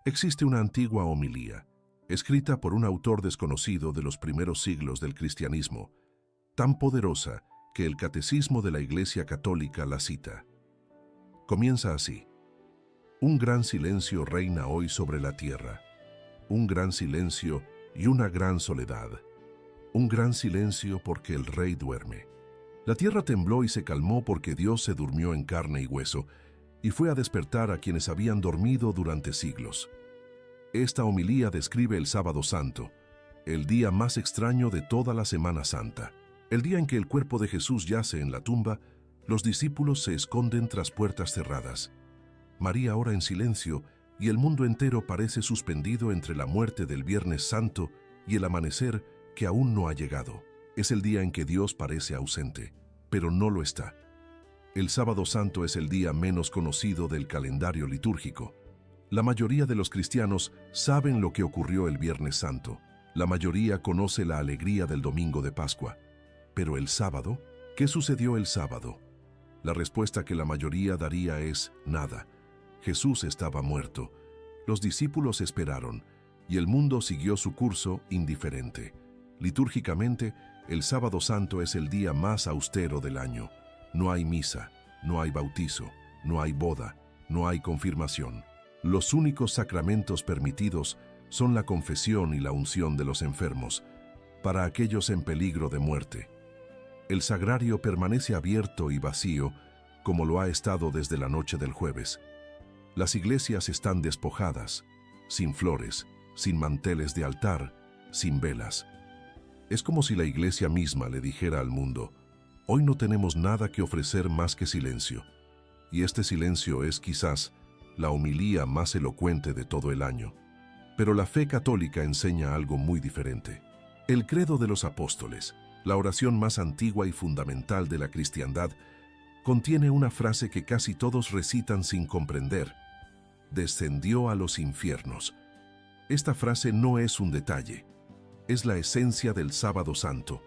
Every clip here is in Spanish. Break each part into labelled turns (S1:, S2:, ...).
S1: Existe una antigua homilía, escrita por un autor desconocido de los primeros siglos del cristianismo, tan poderosa que el Catecismo de la Iglesia Católica la cita. Comienza así: un gran silencio reina hoy sobre la tierra, un gran silencio y una gran soledad, un gran silencio porque el Rey duerme. La tierra tembló y se calmó porque Dios se durmió en carne y hueso, y fue a despertar a quienes habían dormido durante siglos. Esta homilía describe el Sábado Santo, el día más extraño de toda la Semana Santa. El día en que el cuerpo de Jesús yace en la tumba, los discípulos se esconden tras puertas cerradas. María ora en silencio y el mundo entero parece suspendido entre la muerte del Viernes Santo y el amanecer que aún no ha llegado. Es el día en que Dios parece ausente, pero no lo está. El Sábado Santo es el día menos conocido del calendario litúrgico. La mayoría de los cristianos saben lo que ocurrió el Viernes Santo. La mayoría conoce la alegría del domingo de Pascua. Pero el sábado, ¿qué sucedió el sábado? La respuesta que la mayoría daría es nada. Jesús estaba muerto. Los discípulos esperaron, y el mundo siguió su curso indiferente. Litúrgicamente, el Sábado Santo es el día más austero del año. No hay misa, no hay bautizo, no hay boda, no hay confirmación. Los únicos sacramentos permitidos son la confesión y la unción de los enfermos, para aquellos en peligro de muerte. El sagrario permanece abierto y vacío, como lo ha estado desde la noche del jueves. Las iglesias están despojadas, sin flores, sin manteles de altar, sin velas. Es como si la iglesia misma le dijera al mundo: hoy no tenemos nada que ofrecer más que silencio. Y este silencio es quizás la homilía más elocuente de todo el año. Pero la fe católica enseña algo muy diferente. El credo de los apóstoles, la oración más antigua y fundamental de la cristiandad, contiene una frase que casi todos recitan sin comprender: descendió a los infiernos. Esta frase no es un detalle, es la esencia del Sábado Santo,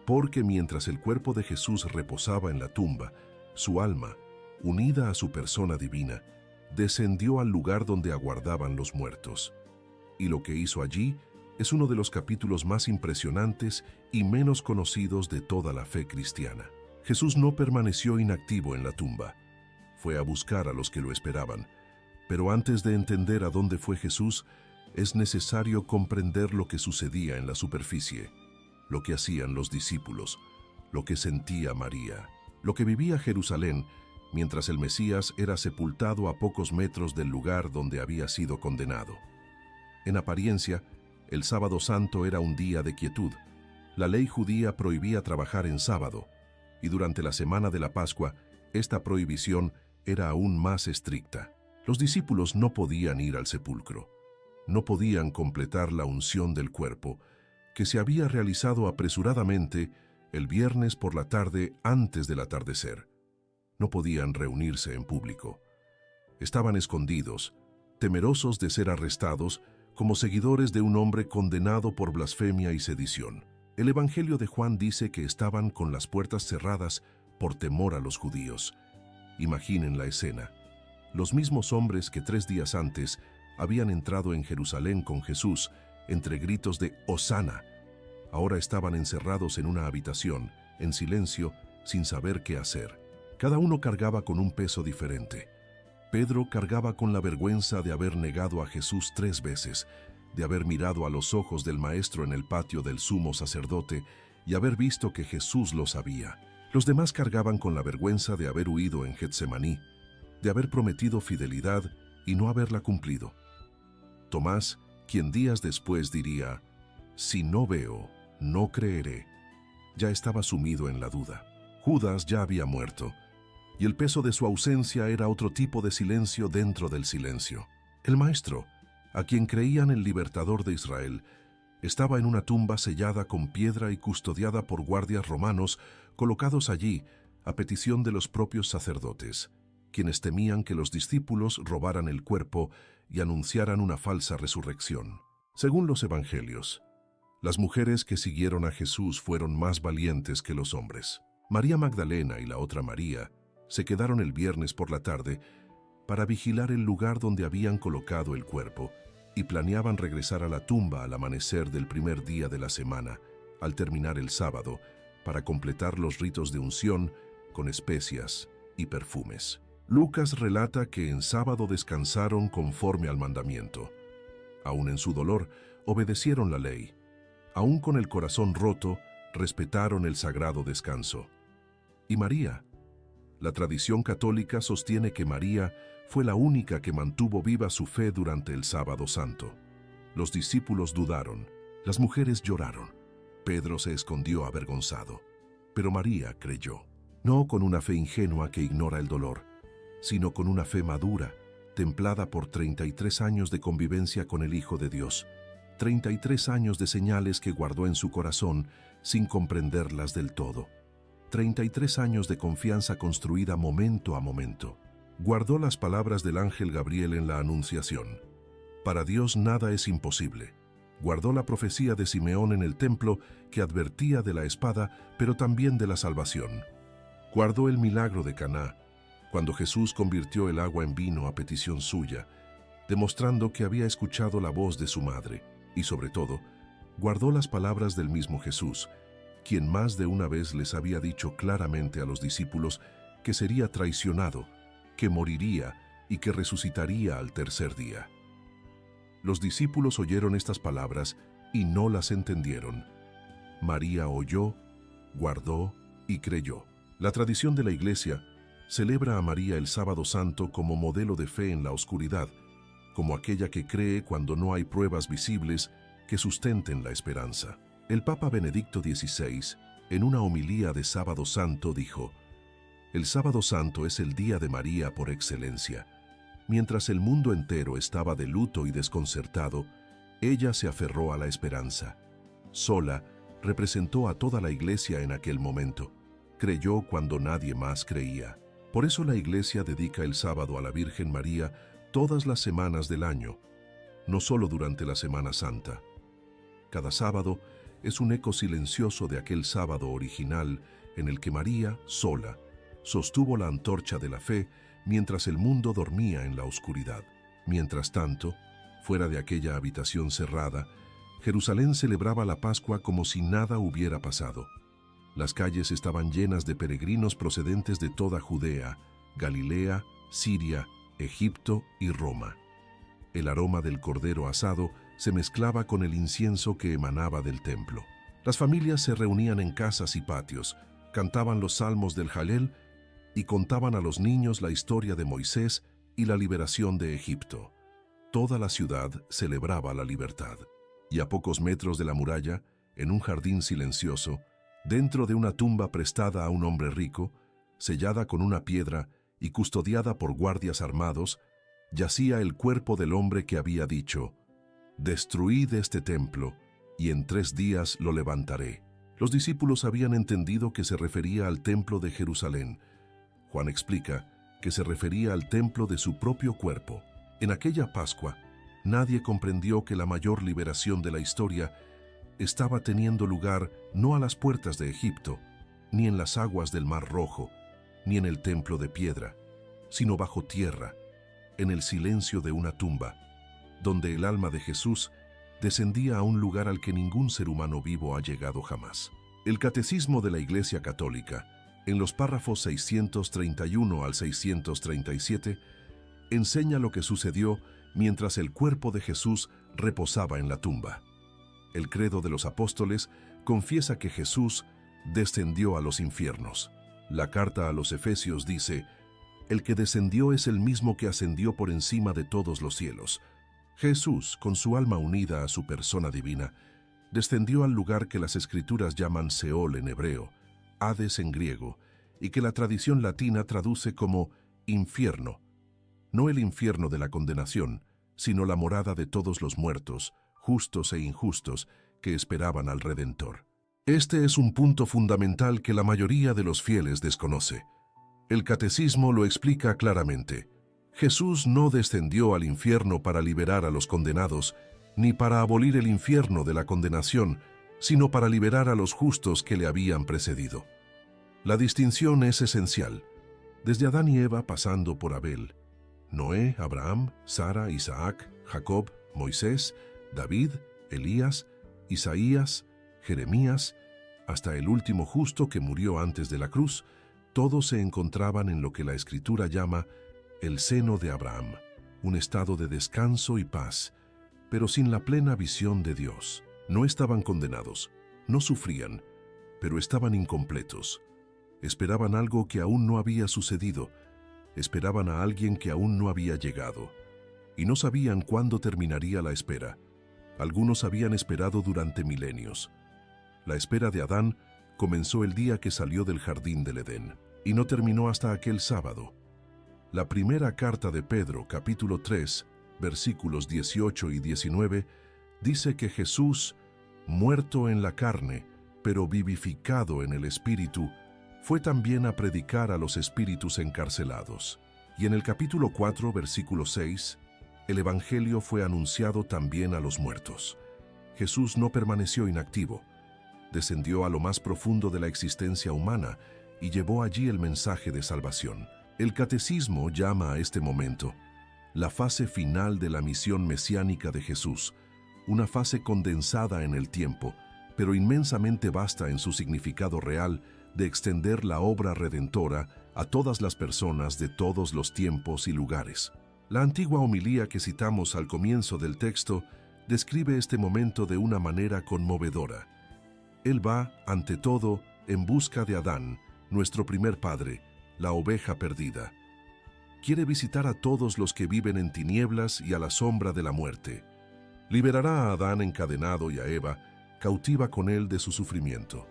S1: porque mientras el cuerpo de Jesús reposaba en la tumba, su alma, unida a su persona divina, descendió al lugar donde aguardaban los muertos. Y lo que hizo allí es uno de los capítulos más impresionantes y menos conocidos de toda la fe cristiana. Jesús no permaneció inactivo en la tumba, fue a buscar a los que lo esperaban. Pero antes de entender a dónde fue Jesús, es necesario comprender lo que sucedía en la superficie, lo que hacían los discípulos, lo que sentía María, lo que vivía Jerusalén mientras el Mesías era sepultado a pocos metros del lugar donde había sido condenado. En apariencia, el Sábado Santo era un día de quietud. La ley judía prohibía trabajar en sábado, y durante la semana de la Pascua, esta prohibición era aún más estricta. Los discípulos no podían ir al sepulcro, no podían completar la unción del cuerpo, que se había realizado apresuradamente el viernes por la tarde antes del atardecer. No podían reunirse en público. Estaban escondidos, temerosos de ser arrestados como seguidores de un hombre condenado por blasfemia y sedición. El Evangelio de Juan dice que estaban con las puertas cerradas por temor a los judíos. Imaginen la escena. Los mismos hombres que 3 días antes habían entrado en Jerusalén con Jesús entre gritos de «Hosana», ahora estaban encerrados en una habitación, en silencio, sin saber qué hacer. Cada uno cargaba con un peso diferente. Pedro cargaba con la vergüenza de haber negado a Jesús 3 veces, de haber mirado a los ojos del Maestro en el patio del sumo sacerdote y haber visto que Jesús lo sabía. Los demás cargaban con la vergüenza de haber huido en Getsemaní, de haber prometido fidelidad y no haberla cumplido. Tomás, quien días después diría: «Si no veo, no creeré», ya estaba sumido en la duda. Judas ya había muerto, y el peso de su ausencia era otro tipo de silencio dentro del silencio. El Maestro, a quien creían el libertador de Israel, estaba en una tumba sellada con piedra y custodiada por guardias romanos colocados allí a petición de los propios sacerdotes, quienes temían que los discípulos robaran el cuerpo y anunciaran una falsa resurrección. Según los evangelios, las mujeres que siguieron a Jesús fueron más valientes que los hombres. María Magdalena y la otra María se quedaron el viernes por la tarde para vigilar el lugar donde habían colocado el cuerpo y planeaban regresar a la tumba al amanecer del primer día de la semana, al terminar el sábado, para completar los ritos de unción con especias y perfumes. Lucas relata que en sábado descansaron conforme al mandamiento. Aún en su dolor, obedecieron la ley. Aún con el corazón roto, respetaron el sagrado descanso. ¿Y María? La tradición católica sostiene que María fue la única que mantuvo viva su fe durante el Sábado Santo. Los discípulos dudaron, las mujeres lloraron, Pedro se escondió avergonzado, pero María creyó, no con una fe ingenua que ignora el dolor, sino con una fe madura, templada por 33 años de convivencia con el Hijo de Dios, 33 años de señales que guardó en su corazón sin comprenderlas del todo, 33 años de confianza construida momento a momento. Guardó las palabras del ángel Gabriel en la Anunciación. Para Dios nada es imposible. Guardó la profecía de Simeón en el templo que advertía de la espada, pero también de la salvación. Guardó el milagro de Caná, cuando Jesús convirtió el agua en vino a petición suya, demostrando que había escuchado la voz de su madre. Y sobre todo, guardó las palabras del mismo Jesús, quien más de una vez les había dicho claramente a los discípulos que sería traicionado, que moriría y que resucitaría al tercer día. Los discípulos oyeron estas palabras y no las entendieron. María oyó, guardó y creyó. La tradición de la Iglesia celebra a María el Sábado Santo como modelo de fe en la oscuridad, como aquella que cree cuando no hay pruebas visibles que sustenten la esperanza. El Papa Benedicto XVI, en una homilía de Sábado Santo, dijo: el Sábado Santo es el día de María por excelencia. Mientras el mundo entero estaba de luto y desconcertado, ella se aferró a la esperanza. Sola, representó a toda la Iglesia en aquel momento. Creyó cuando nadie más creía. Por eso la Iglesia dedica el sábado a la Virgen María todas las semanas del año, no solo durante la Semana Santa. Cada sábado es un eco silencioso de aquel sábado original en el que María, sola, sostuvo la antorcha de la fe mientras el mundo dormía en la oscuridad. Mientras tanto, fuera de aquella habitación cerrada, Jerusalén celebraba la Pascua como si nada hubiera pasado. Las calles estaban llenas de peregrinos procedentes de toda Judea, Galilea, Siria, Egipto y Roma. El aroma del cordero asado se mezclaba con el incienso que emanaba del templo. Las familias se reunían en casas y patios, cantaban los salmos del Jalel y contaban a los niños la historia de Moisés y la liberación de Egipto. Toda la ciudad celebraba la libertad. Y a pocos metros de la muralla, en un jardín silencioso, dentro de una tumba prestada a un hombre rico, sellada con una piedra y custodiada por guardias armados, yacía el cuerpo del hombre que había dicho: «Destruid este templo, y en 3 días lo levantaré». Los discípulos habían entendido que se refería al templo de Jerusalén. Juan explica que se refería al templo de su propio cuerpo. En aquella Pascua, nadie comprendió que la mayor liberación de la historia estaba teniendo lugar no a las puertas de Egipto, ni en las aguas del Mar Rojo, ni en el templo de piedra, sino bajo tierra, en el silencio de una tumba, donde el alma de Jesús descendía a un lugar al que ningún ser humano vivo ha llegado jamás. El Catecismo de la Iglesia Católica, en los párrafos 631 al 637, enseña lo que sucedió mientras el cuerpo de Jesús reposaba en la tumba. El credo de los apóstoles confiesa que Jesús descendió a los infiernos. La carta a los Efesios dice: «El que descendió es el mismo que ascendió por encima de todos los cielos». Jesús, con su alma unida a su persona divina, descendió al lugar que las Escrituras llaman Seol en hebreo, Hades en griego, y que la tradición latina traduce como infierno. No el infierno de la condenación, sino la morada de todos los muertos, justos e injustos, que esperaban al Redentor. Este es un punto fundamental que la mayoría de los fieles desconoce. El Catecismo lo explica claramente. Jesús no descendió al infierno para liberar a los condenados, ni para abolir el infierno de la condenación, sino para liberar a los justos que le habían precedido. La distinción es esencial. Desde Adán y Eva pasando por Abel, Noé, Abraham, Sara, Isaac, Jacob, Moisés, David, Elías, Isaías, Jeremías, hasta el último justo que murió antes de la cruz, todos se encontraban en lo que la Escritura llama el seno de Abraham, un estado de descanso y paz, pero sin la plena visión de Dios. No estaban condenados, no sufrían, pero estaban incompletos. Esperaban algo que aún no había sucedido, esperaban a alguien que aún no había llegado, y no sabían cuándo terminaría la espera. Algunos habían esperado durante milenios. La espera de Adán comenzó el día que salió del jardín del Edén, y no terminó hasta aquel sábado. La primera carta de Pedro, capítulo 3, versículos 18 y 19, dice que Jesús, muerto en la carne, pero vivificado en el Espíritu, fue también a predicar a los espíritus encarcelados. Y en el capítulo 4, versículo 6, el Evangelio fue anunciado también a los muertos. Jesús no permaneció inactivo. Descendió a lo más profundo de la existencia humana y llevó allí el mensaje de salvación. El catecismo llama a este momento la fase final de la misión mesiánica de Jesús, una fase condensada en el tiempo, pero inmensamente vasta en su significado real de extender la obra redentora a todas las personas de todos los tiempos y lugares. La antigua homilía que citamos al comienzo del texto describe este momento de una manera conmovedora. Él va, ante todo, en busca de Adán, nuestro primer padre, la oveja perdida. Quiere visitar a todos los que viven en tinieblas y a la sombra de la muerte. Liberará a Adán encadenado y a Eva, cautiva con él de su sufrimiento.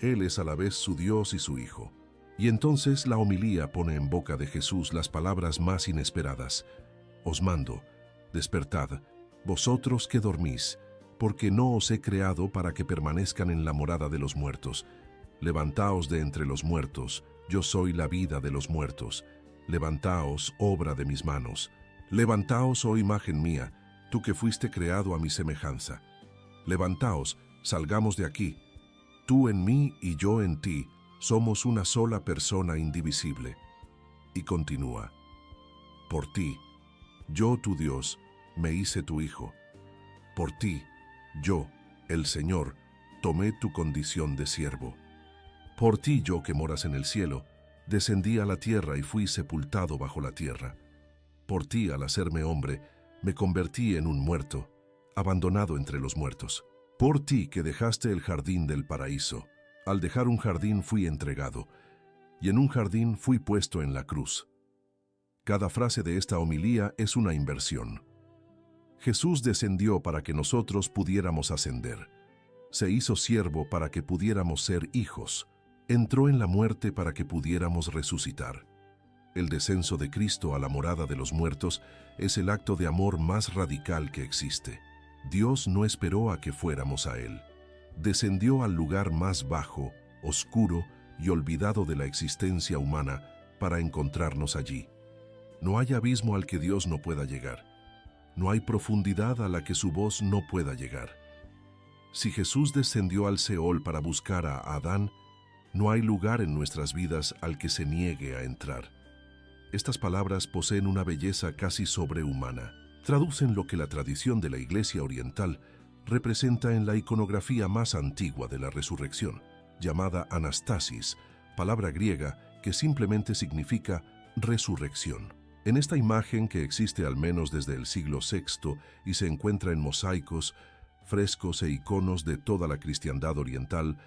S1: Él es a la vez su Dios y su Hijo. Y entonces la homilía pone en boca de Jesús las palabras más inesperadas. Os mando, despertad, vosotros que dormís, porque no os he creado para que permanezcan en la morada de los muertos. Levantaos de entre los muertos, yo soy la vida de los muertos. Levantaos, obra de mis manos. Levantaos, oh imagen mía, tú que fuiste creado a mi semejanza. Levantaos, salgamos de aquí. Tú en mí y yo en ti, somos una sola persona indivisible. Y continúa. Por ti, yo tu Dios, me hice tu hijo. Por ti, yo, el Señor, tomé tu condición de siervo. Por ti yo que moras en el cielo, descendí a la tierra y fui sepultado bajo la tierra. Por ti, al hacerme hombre, me convertí en un muerto, abandonado entre los muertos. Por ti que dejaste el jardín del paraíso, al dejar un jardín fui entregado, y en un jardín fui puesto en la cruz. Cada frase de esta homilía es una inversión. Jesús descendió para que nosotros pudiéramos ascender. Se hizo siervo para que pudiéramos ser hijos. Entró en la muerte para que pudiéramos resucitar. El descenso de Cristo a la morada de los muertos es el acto de amor más radical que existe. Dios no esperó a que fuéramos a Él. Descendió al lugar más bajo, oscuro y olvidado de la existencia humana para encontrarnos allí. No hay abismo al que Dios no pueda llegar. No hay profundidad a la que su voz no pueda llegar. Si Jesús descendió al Seol para buscar a Adán, no hay lugar en nuestras vidas al que se niegue a entrar. Estas palabras poseen una belleza casi sobrehumana. Traducen lo que la tradición de la Iglesia Oriental representa en la iconografía más antigua de la resurrección, llamada anastasis, palabra griega que simplemente significa resurrección. En esta imagen, que existe al menos desde el siglo VI y se encuentra en mosaicos, frescos e iconos de toda la cristiandad oriental,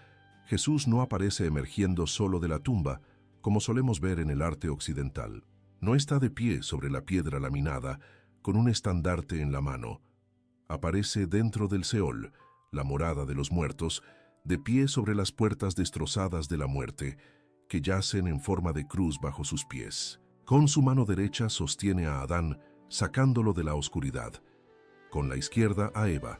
S1: Jesús no aparece emergiendo solo de la tumba, como solemos ver en el arte occidental. No está de pie sobre la piedra laminada, con un estandarte en la mano. Aparece dentro del Seol, la morada de los muertos, de pie sobre las puertas destrozadas de la muerte, que yacen en forma de cruz bajo sus pies. Con su mano derecha sostiene a Adán, sacándolo de la oscuridad. Con la izquierda a Eva.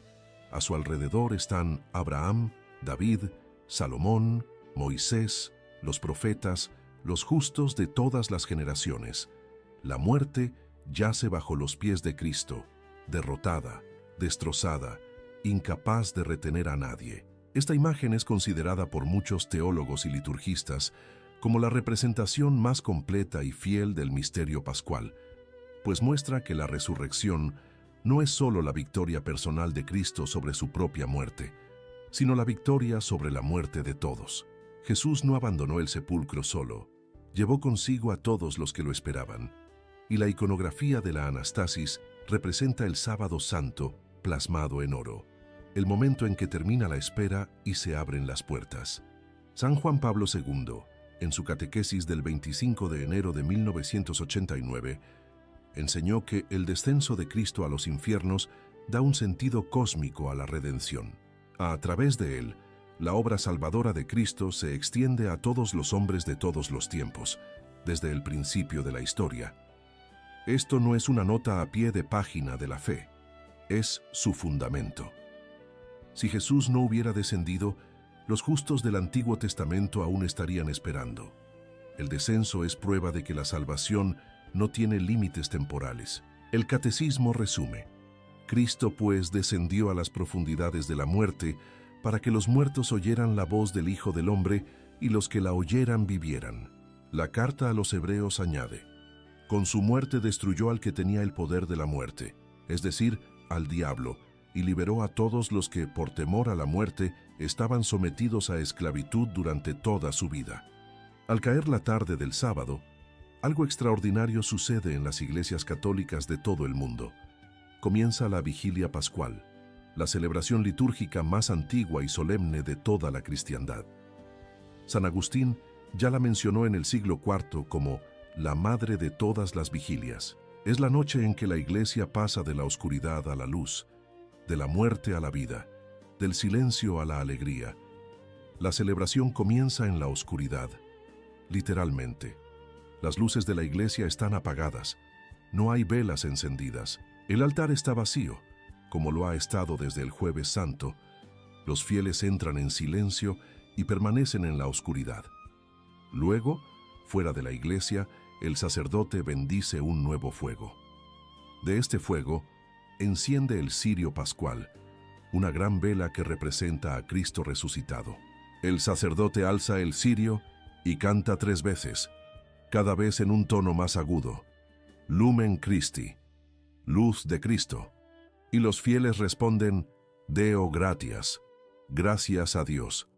S1: A su alrededor están Abraham, David, Salomón, Moisés, los profetas, los justos de todas las generaciones. La muerte yace bajo los pies de Cristo, derrotada, destrozada, incapaz de retener a nadie. Esta imagen es considerada por muchos teólogos y liturgistas como la representación más completa y fiel del misterio pascual, pues muestra que la resurrección no es solo la victoria personal de Cristo sobre su propia muerte, sino la victoria sobre la muerte de todos. Jesús no abandonó el sepulcro solo, llevó consigo a todos los que lo esperaban, y la iconografía de la Anastasis representa el Sábado Santo plasmado en oro, el momento en que termina la espera y se abren las puertas. San Juan Pablo II, en su catequesis del 25 de enero de 1989, enseñó que el descenso de Cristo a los infiernos da un sentido cósmico a la redención. A través de él, la obra salvadora de Cristo se extiende a todos los hombres de todos los tiempos, desde el principio de la historia. Esto no es una nota a pie de página de la fe, es su fundamento. Si Jesús no hubiera descendido, los justos del Antiguo Testamento aún estarían esperando. El descenso es prueba de que la salvación no tiene límites temporales. El Catecismo resume: Cristo, pues, descendió a las profundidades de la muerte para que los muertos oyeran la voz del Hijo del Hombre y los que la oyeran vivieran. La carta a los Hebreos añade: con su muerte destruyó al que tenía el poder de la muerte, es decir, al diablo, y liberó a todos los que, por temor a la muerte, estaban sometidos a esclavitud durante toda su vida. Al caer la tarde del sábado, algo extraordinario sucede en las iglesias católicas de todo el mundo. Comienza la Vigilia Pascual, la celebración litúrgica más antigua y solemne de toda la cristiandad. San Agustín ya la mencionó en el siglo IV como la madre de todas las vigilias. Es la noche en que la Iglesia pasa de la oscuridad a la luz, de la muerte a la vida, del silencio a la alegría. La celebración comienza en la oscuridad, literalmente. Las luces de la iglesia están apagadas, no hay velas encendidas, el altar está vacío, como lo ha estado desde el Jueves Santo. Los fieles entran en silencio y permanecen en la oscuridad. Luego, fuera de la iglesia, el sacerdote bendice un nuevo fuego. De este fuego, enciende el cirio pascual, una gran vela que representa a Cristo resucitado. El sacerdote alza el cirio y canta 3 veces, cada vez en un tono más agudo: Lumen Christi, luz de Cristo. Y los fieles responden: Deo gratias, gracias a Dios.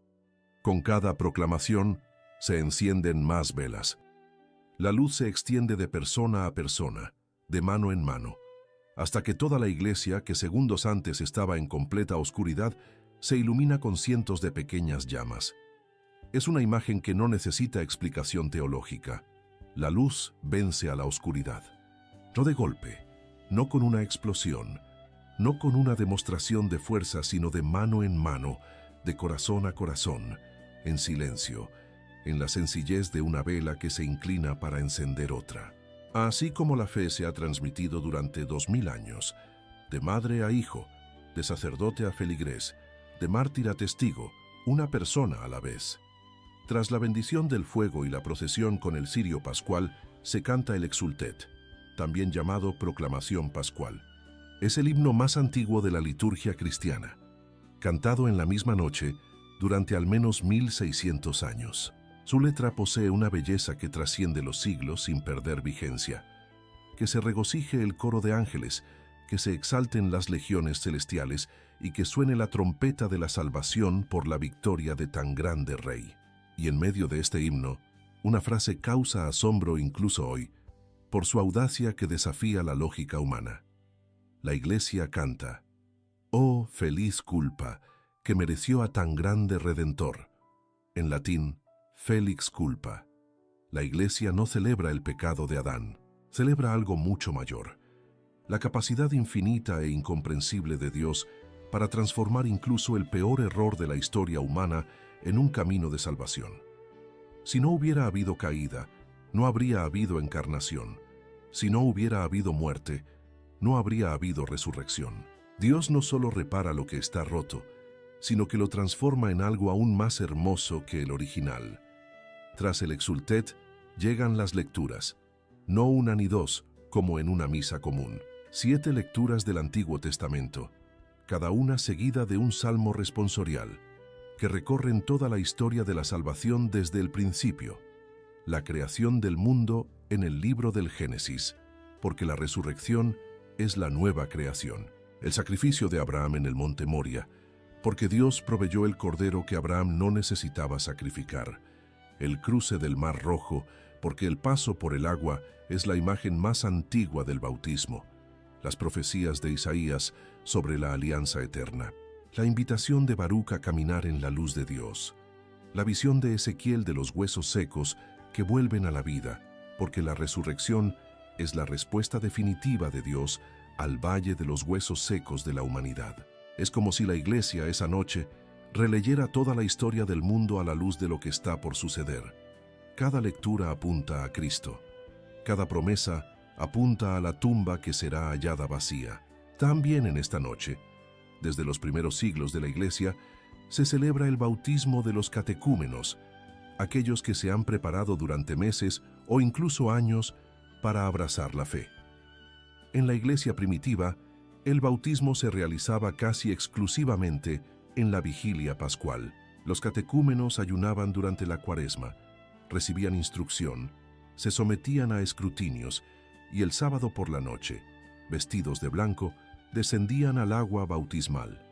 S1: Con cada proclamación se encienden más velas. La luz se extiende de persona a persona, de mano en mano, hasta que toda la iglesia, que segundos antes estaba en completa oscuridad, se ilumina con cientos de pequeñas llamas. Es una imagen que no necesita explicación teológica. La luz vence a la oscuridad. No de golpe, no con una explosión, no con una demostración de fuerza, sino de mano en mano, de corazón a corazón, en silencio, en la sencillez de una vela que se inclina para encender otra. Así como la fe se ha transmitido durante 2000 años, de madre a hijo, de sacerdote a feligrés, de mártir a testigo, una persona a la vez. Tras la bendición del fuego y la procesión con el cirio pascual, se canta el Exultet, también llamado Proclamación Pascual. Es el himno más antiguo de la liturgia cristiana, cantado en la misma noche durante al menos 1600 años. Su letra posee una belleza que trasciende los siglos sin perder vigencia. Que se regocije el coro de ángeles, que se exalten las legiones celestiales y que suene la trompeta de la salvación por la victoria de tan grande Rey. Y en medio de este himno, una frase causa asombro incluso hoy, por su audacia que desafía la lógica humana. La Iglesia canta: «Oh, feliz culpa, que mereció a tan grande Redentor». En latín, Felix culpa. La Iglesia no celebra el pecado de Adán, celebra algo mucho mayor: la capacidad infinita e incomprensible de Dios para transformar incluso el peor error de la historia humana en un camino de salvación. Si no hubiera habido caída, no habría habido encarnación. Si no hubiera habido muerte, no habría habido resurrección. Dios no solo repara lo que está roto, sino que lo transforma en algo aún más hermoso que el original. Tras el Exultet, llegan las lecturas, no una ni dos, como en una misa común. 7 lecturas del Antiguo Testamento, cada una seguida de un salmo responsorial, que recorren toda la historia de la salvación desde el principio, la creación del mundo en el libro del Génesis, porque la resurrección es la nueva creación. El sacrificio de Abraham en el monte Moria, porque Dios proveyó el cordero que Abraham no necesitaba sacrificar. El cruce del Mar Rojo, porque el paso por el agua es la imagen más antigua del bautismo. Las profecías de Isaías sobre la alianza eterna. La invitación de Baruc a caminar en la luz de Dios. La visión de Ezequiel de los huesos secos que vuelven a la vida, porque la resurrección es la respuesta definitiva de Dios al valle de los huesos secos de la humanidad. Es como si la Iglesia esa noche releyera toda la historia del mundo a la luz de lo que está por suceder. Cada lectura apunta a Cristo. Cada promesa apunta a la tumba que será hallada vacía. También en esta noche, desde los primeros siglos de la Iglesia, se celebra el bautismo de los catecúmenos, aquellos que se han preparado durante meses o incluso años para abrazar la fe. En la Iglesia primitiva, el bautismo se realizaba casi exclusivamente en la vigilia pascual. Los catecúmenos ayunaban durante la Cuaresma, recibían instrucción, se sometían a escrutinios y el sábado por la noche, vestidos de blanco, descendían al agua bautismal.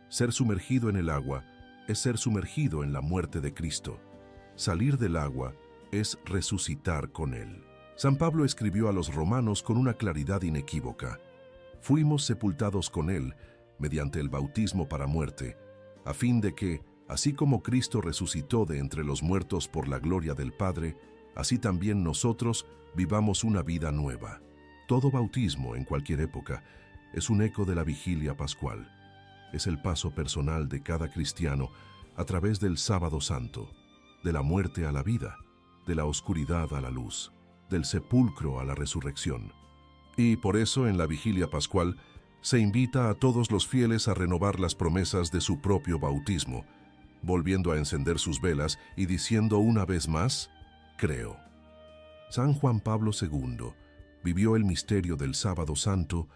S1: Ser sumergido en el agua es ser sumergido en la muerte de Cristo. Salir del agua es resucitar con Él. San Pablo escribió a los romanos con una claridad inequívoca: fuimos sepultados con Él mediante el bautismo para muerte, a fin de que, así como Cristo resucitó de entre los muertos por la gloria del Padre, así también nosotros vivamos una vida nueva. Todo bautismo, en cualquier época, es un eco de la vigilia pascual. Es el paso personal de cada cristiano a través del sábado santo, de la muerte a la vida, de la oscuridad a la luz, del sepulcro a la resurrección. Y por eso en la vigilia pascual se invita a todos los fieles a renovar las promesas de su propio bautismo, volviendo a encender sus velas y diciendo una vez más: creo. San Juan Pablo II vivió el misterio del Sábado Santo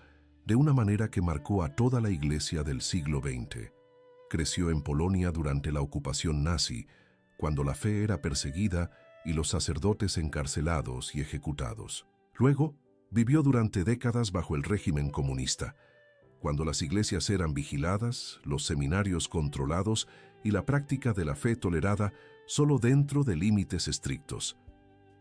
S1: de una manera que marcó a toda la Iglesia del siglo XX. Creció en Polonia durante la ocupación nazi, cuando la fe era perseguida y los sacerdotes encarcelados y ejecutados. Luego, vivió durante décadas bajo el régimen comunista, cuando las iglesias eran vigiladas, los seminarios controlados y la práctica de la fe tolerada solo dentro de límites estrictos.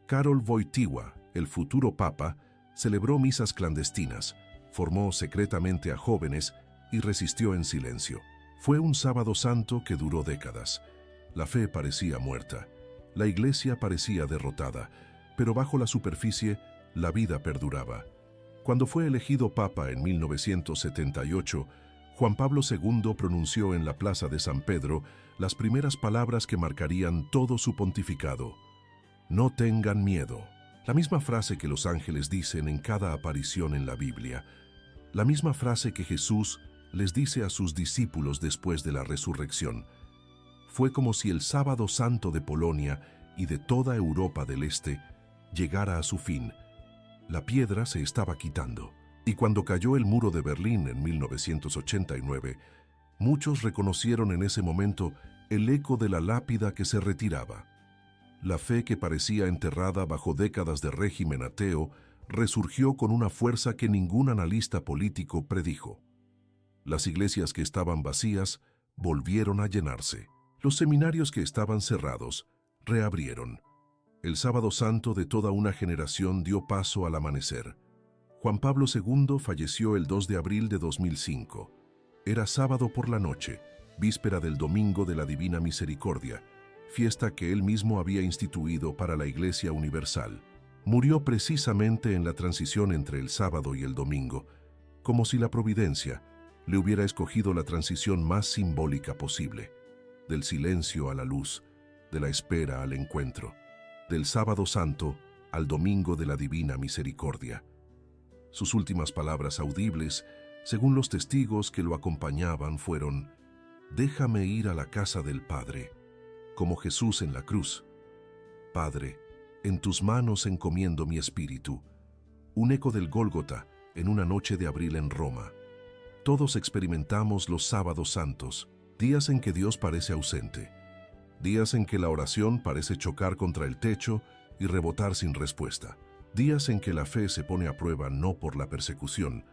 S1: Karol Wojtyła, el futuro papa, celebró misas clandestinas, formó secretamente a jóvenes y resistió en silencio. Fue un sábado santo que duró décadas. La fe parecía muerta, la iglesia parecía derrotada, pero bajo la superficie la vida perduraba. Cuando fue elegido papa en 1978, Juan Pablo II pronunció en la Plaza de San Pedro las primeras palabras que marcarían todo su pontificado: no tengan miedo. La misma frase que los ángeles dicen en cada aparición en la Biblia, la misma frase que Jesús les dice a sus discípulos después de la resurrección. Fue como si el Sábado Santo de Polonia y de toda Europa del Este llegara a su fin. La piedra se estaba quitando, y cuando cayó el muro de Berlín en 1989, muchos reconocieron en ese momento el eco de la lápida que se retiraba. La fe que parecía enterrada bajo décadas de régimen ateo resurgió con una fuerza que ningún analista político predijo. Las iglesias que estaban vacías volvieron a llenarse. Los seminarios que estaban cerrados reabrieron. El Sábado Santo de toda una generación dio paso al amanecer. Juan Pablo II falleció el 2 de abril de 2005. Era sábado por la noche, víspera del Domingo de la Divina Misericordia, fiesta que él mismo había instituido para la Iglesia Universal. Murió precisamente en la transición entre el sábado y el domingo, como si la providencia le hubiera escogido la transición más simbólica posible, del silencio a la luz, de la espera al encuentro, del Sábado Santo al Domingo de la Divina Misericordia. Sus últimas palabras audibles, según los testigos que lo acompañaban, fueron: déjame ir a la casa del Padre, como Jesús en la cruz. Padre, en tus manos encomiendo mi espíritu. Un eco del Gólgota en una noche de abril en Roma. Todos experimentamos los sábados santos, días en que Dios parece ausente, días en que la oración parece chocar contra el techo y rebotar sin respuesta. Días en que la fe se pone a prueba no por la persecución,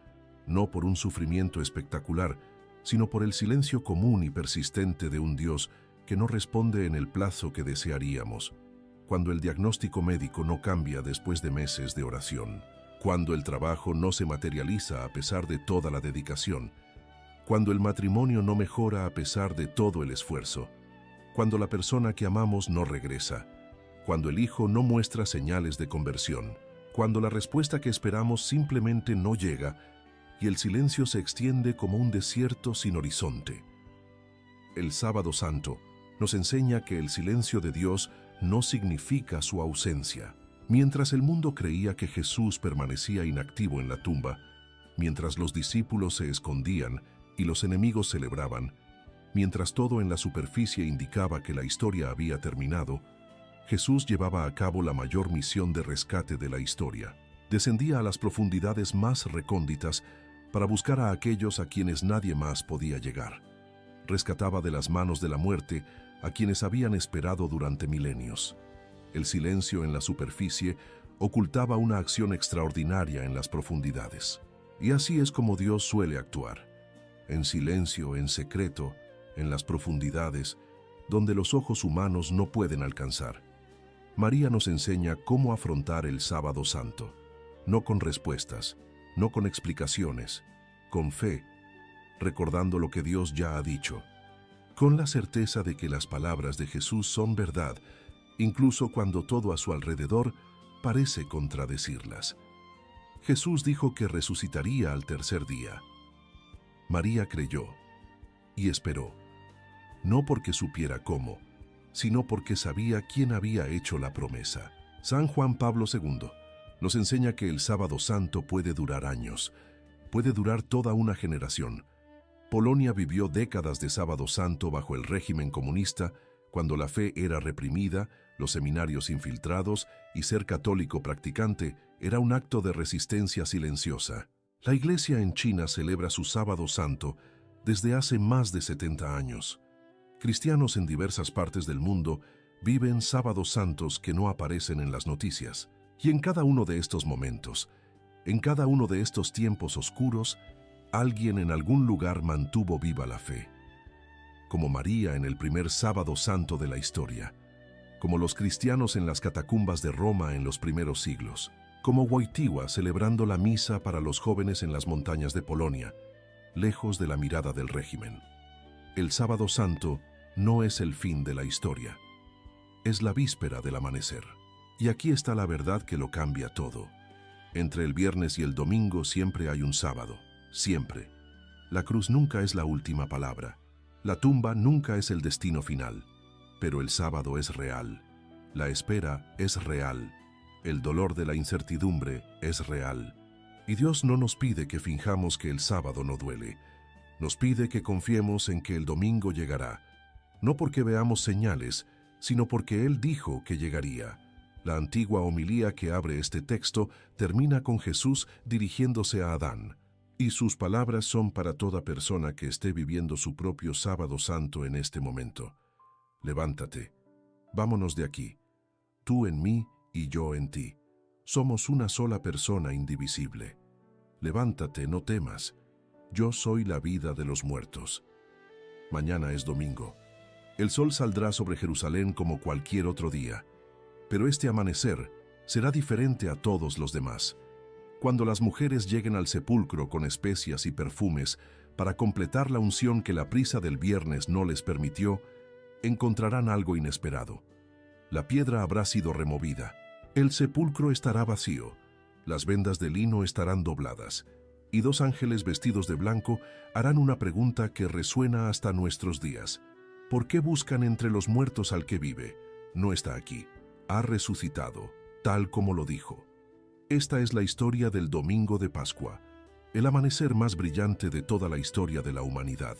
S1: no por un sufrimiento espectacular, sino por el silencio común y persistente de un Dios que no responde en el plazo que desearíamos, cuando el diagnóstico médico no cambia después de meses de oración, cuando el trabajo no se materializa a pesar de toda la dedicación, cuando el matrimonio no mejora a pesar de todo el esfuerzo, cuando la persona que amamos no regresa, cuando el hijo no muestra señales de conversión, cuando la respuesta que esperamos simplemente no llega y el silencio se extiende como un desierto sin horizonte. El Sábado Santo nos enseña que el silencio de Dios no significa su ausencia. Mientras el mundo creía que Jesús permanecía inactivo en la tumba, mientras los discípulos se escondían y los enemigos celebraban, mientras todo en la superficie indicaba que la historia había terminado, Jesús llevaba a cabo la mayor misión de rescate de la historia. Descendía a las profundidades más recónditas para buscar a aquellos a quienes nadie más podía llegar. Rescataba de las manos de la muerte a quienes habían esperado durante milenios. El silencio en la superficie ocultaba una acción extraordinaria en las profundidades. Y así es como Dios suele actuar. En silencio, en secreto, en las profundidades, donde los ojos humanos no pueden alcanzar. María nos enseña cómo afrontar el Sábado Santo, no con respuestas, no con explicaciones, con fe, recordando lo que Dios ya ha dicho, con la certeza de que las palabras de Jesús son verdad, incluso cuando todo a su alrededor parece contradecirlas. Jesús dijo que resucitaría al tercer día. María creyó y esperó, no porque supiera cómo, sino porque sabía quién había hecho la promesa. San Juan Pablo II nos enseña que el Sábado Santo puede durar años, puede durar toda una generación. Polonia vivió décadas de Sábado Santo bajo el régimen comunista, cuando la fe era reprimida, los seminarios infiltrados y ser católico practicante era un acto de resistencia silenciosa. La Iglesia en China celebra su Sábado Santo desde hace más de 70 años. Cristianos en diversas partes del mundo viven sábados santos que no aparecen en las noticias. Y en cada uno de estos momentos, en cada uno de estos tiempos oscuros, alguien en algún lugar mantuvo viva la fe. Como María en el primer Sábado Santo de la historia, como los cristianos en las catacumbas de Roma en los primeros siglos, como Wojtyła celebrando la misa para los jóvenes en las montañas de Polonia, lejos de la mirada del régimen. El Sábado Santo no es el fin de la historia, es la víspera del amanecer. Y aquí está la verdad que lo cambia todo. Entre el viernes y el domingo siempre hay un sábado, siempre. La cruz nunca es la última palabra, la tumba nunca es el destino final, pero el sábado es real, la espera es real, el dolor de la incertidumbre es real. Y Dios no nos pide que finjamos que el sábado no duele, nos pide que confiemos en que el domingo llegará, no porque veamos señales, sino porque Él dijo que llegaría. La antigua homilía que abre este texto termina con Jesús dirigiéndose a Adán, y sus palabras son para toda persona que esté viviendo su propio Sábado Santo en este momento. Levántate, vámonos de aquí, tú en mí y yo en ti. Somos una sola persona indivisible. Levántate, no temas. Yo soy la vida de los muertos. Mañana es domingo. El sol saldrá sobre Jerusalén como cualquier otro día, pero este amanecer será diferente a todos los demás. Cuando las mujeres lleguen al sepulcro con especias y perfumes para completar la unción que la prisa del viernes no les permitió, encontrarán algo inesperado. La piedra habrá sido removida, el sepulcro estará vacío, las vendas de lino estarán dobladas, y dos ángeles vestidos de blanco harán una pregunta que resuena hasta nuestros días. ¿Por qué buscan entre los muertos al que vive? No está aquí, ha resucitado, tal como lo dijo. Esta es la historia del Domingo de Pascua, el amanecer más brillante de toda la historia de la humanidad.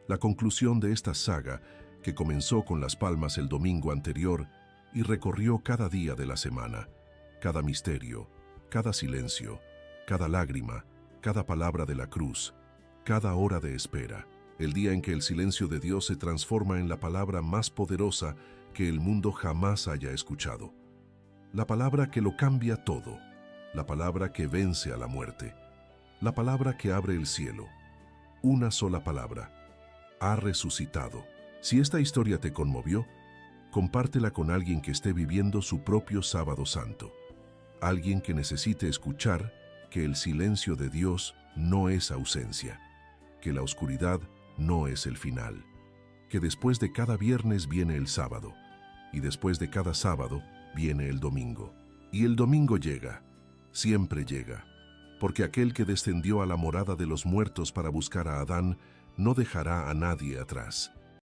S1: La conclusión de esta saga, que comenzó con las palmas el domingo anterior y recorrió cada día de la semana, cada misterio, cada silencio, cada lágrima, cada palabra de la cruz, cada hora de espera, el día en que el silencio de Dios se transforma en la palabra más poderosa que el mundo jamás haya escuchado. la palabra que lo cambia todo, la palabra que vence a la muerte, la palabra que abre el cielo. Una sola palabra: ha resucitado. Si esta historia te conmovió, compártela con alguien que esté viviendo su propio Sábado Santo, alguien que necesite escuchar que el silencio de Dios no es ausencia, que la oscuridad no es el final, que después de cada viernes viene el sábado, y después de cada sábado viene el domingo. Y el domingo llega, siempre llega, porque aquel que descendió a la morada de los muertos para buscar a Adán no dejará a nadie atrás.